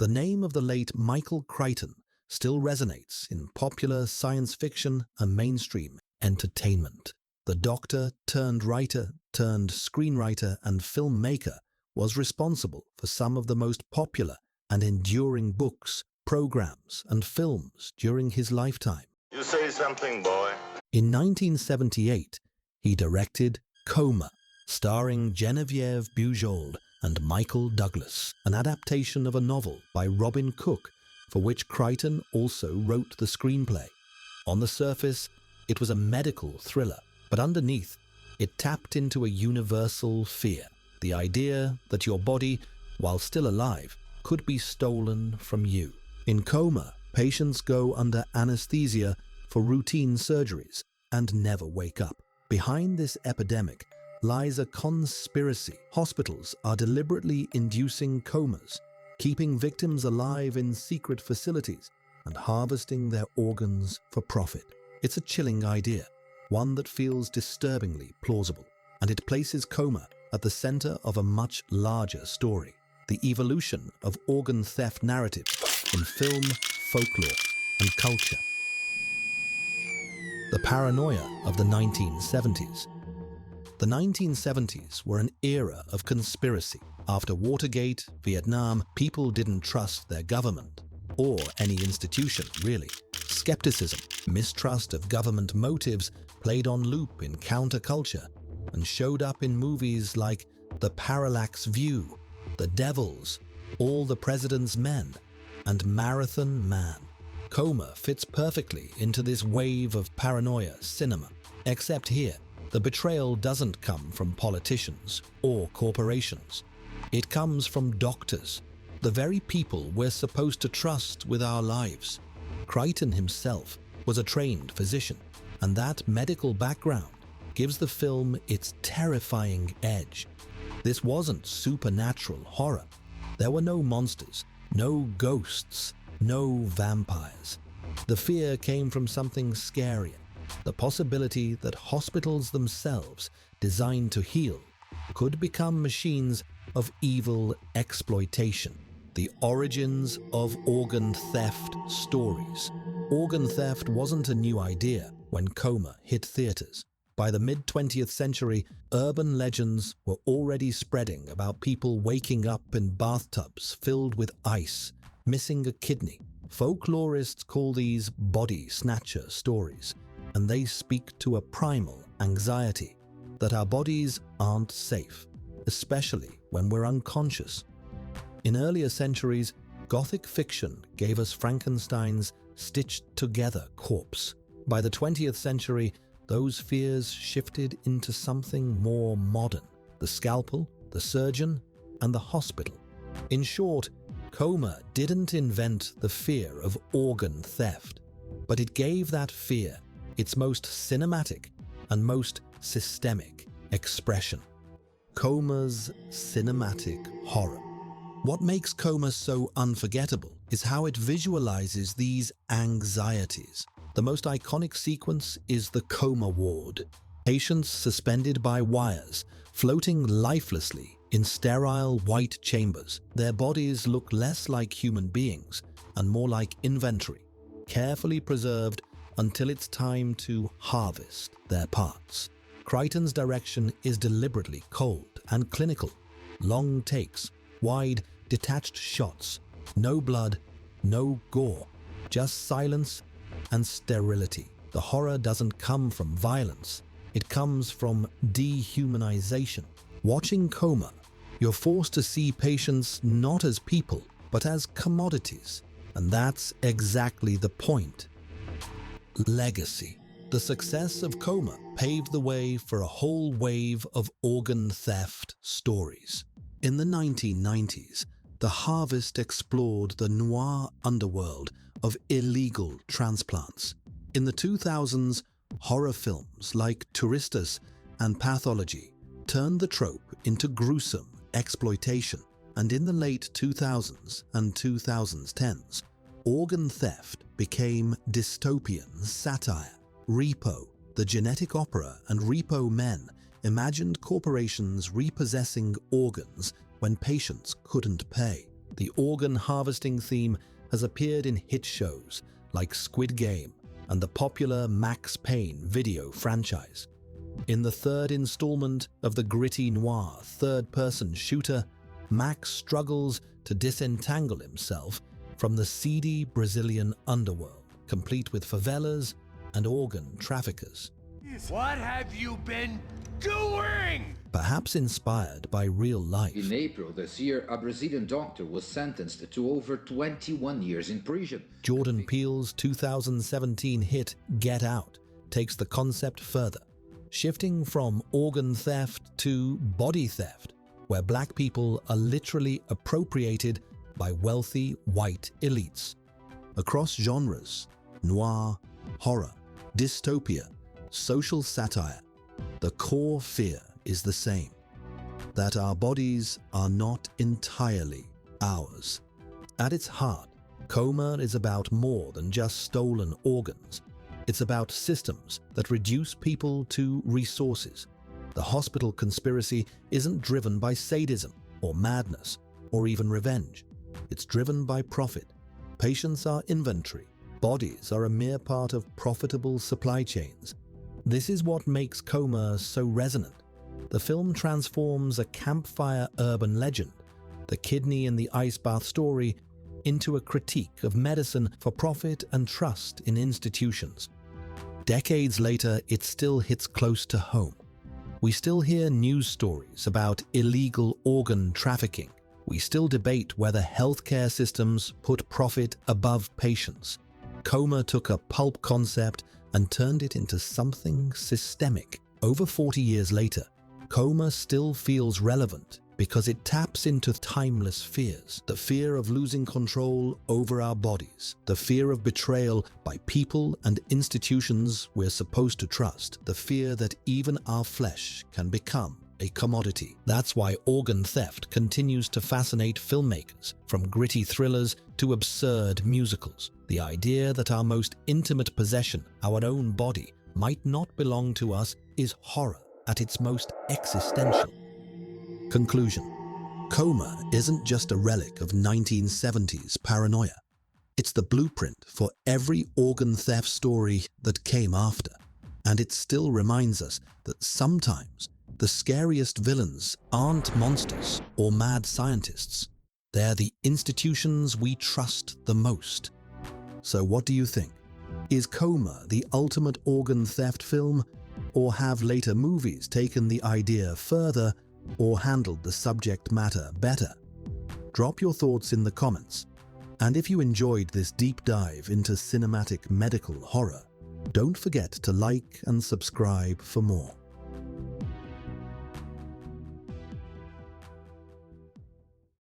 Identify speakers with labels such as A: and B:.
A: The name of the late Michael Crichton still resonates in popular science fiction and mainstream entertainment. The doctor turned writer turned screenwriter and filmmaker was responsible for some of the most popular and enduring books, programs, and films during his lifetime.
B: You say something, boy.
A: In 1978, he directed Coma, starring Genevieve Bujold and Michael Douglas, an adaptation of a novel by Robin Cook, for which Crichton also wrote the screenplay. On the surface, it was a medical thriller, but underneath, it tapped into a universal fear, the idea that your body, while still alive, could be stolen from you. In Coma, patients go under anesthesia for routine surgeries and never wake up. Behind this epidemic lies a conspiracy. Hospitals are deliberately inducing comas, keeping victims alive in secret facilities and harvesting their organs for profit. It's a chilling idea, one that feels disturbingly plausible, and it places Coma at the center of a much larger story, the evolution of organ theft narratives in film, folklore, and culture. The paranoia of the 1970s. The 1970s were an era of conspiracy. After Watergate, Vietnam, people didn't trust their government, or any institution, really. Skepticism, mistrust of government motives played on loop in counterculture and showed up in movies like The Parallax View, The Devils, All the President's Men, and Marathon Man. Coma fits perfectly into this wave of paranoia cinema, except here, the betrayal doesn't come from politicians or corporations. It comes from doctors, the very people we're supposed to trust with our lives. Crichton himself was a trained physician, and that medical background gives the film its terrifying edge. This wasn't supernatural horror. There were no monsters, no ghosts, no vampires. The fear came from something scarier, the possibility that hospitals themselves, designed to heal, could become machines of evil exploitation. The origins of organ theft stories. Organ theft wasn't a new idea when Coma hit theaters. By the mid-20th century, urban legends were already spreading about people waking up in bathtubs filled with ice, missing a kidney. Folklorists call these body snatcher stories, and they speak to a primal anxiety that our bodies aren't safe, especially when we're unconscious. In earlier centuries, Gothic fiction gave us Frankenstein's stitched-together corpse. By the 20th century, those fears shifted into something more modern: the scalpel, the surgeon, and the hospital. In short, Coma didn't invent the fear of organ theft, but it gave that fear its most cinematic and most systemic expression. Coma's cinematic horror. What makes Coma so unforgettable is how it visualizes these anxieties. The most iconic sequence is the coma ward. Patients suspended by wires, floating lifelessly in sterile white chambers. Their bodies look less like human beings and more like inventory, carefully preserved until it's time to harvest their parts. Crichton's direction is deliberately cold and clinical. Long takes, wide, detached shots, no blood, no gore, just silence and sterility. The horror doesn't come from violence, it comes from dehumanization. Watching Coma, you're forced to see patients not as people, but as commodities. And that's exactly the point. Legacy. The success of Coma paved the way for a whole wave of organ theft stories. In the 1990s, The Harvest explored the noir underworld of illegal transplants. In the 2000s, horror films like Touristus and Pathology turned the trope into gruesome exploitation. And in the late 2000s and 2010s, organ theft became dystopian satire. Repo, The Genetic Opera, and Repo Men imagined corporations repossessing organs when patients couldn't pay. The organ harvesting theme has appeared in hit shows like Squid Game and the popular Max Payne video franchise. In the third installment of the gritty noir third-person shooter, Max struggles to disentangle himself from the seedy Brazilian underworld, complete with favelas and organ traffickers.
C: What have you been doing?
A: Perhaps inspired by real life.
D: In April this year, a Brazilian doctor was sentenced to over 21 years in prison.
A: Jordan Peele's 2017 hit Get Out takes the concept further, shifting from organ theft to body theft, where black people are literally appropriated by wealthy white elites. Across genres, noir, horror, dystopia, social satire, the core fear is the same: that our bodies are not entirely ours. At its heart, Coma is about more than just stolen organs. It's about systems that reduce people to resources. The hospital conspiracy isn't driven by sadism or madness or even revenge. It's driven by profit. Patients are inventory. Bodies are a mere part of profitable supply chains. This is what makes Coma so resonant. The film transforms a campfire urban legend, the kidney in the ice bath story, into a critique of medicine for profit and trust in institutions. Decades later, it still hits close to home. We still hear news stories about illegal organ trafficking. We still debate whether healthcare systems put profit above patients. Coma took a pulp concept and turned it into something systemic. Over 40 years later, Coma still feels relevant because it taps into timeless fears. The fear of losing control over our bodies, the fear of betrayal by people and institutions we're supposed to trust, the fear that even our flesh can become a commodity. That's why organ theft continues to fascinate filmmakers, from gritty thrillers to absurd musicals. The idea that our most intimate possession, our own body, might not belong to us is horror at its most existential. Conclusion: Coma isn't just a relic of 1970s paranoia. It's the blueprint for every organ theft story that came after. And it still reminds us that sometimes the scariest villains aren't monsters or mad scientists. They're the institutions we trust the most. So what do you think? Is Coma the ultimate organ theft film? Or have later movies taken the idea further or handled the subject matter better? Drop your thoughts in the comments. And if you enjoyed this deep dive into cinematic medical horror, don't forget to like and subscribe for more.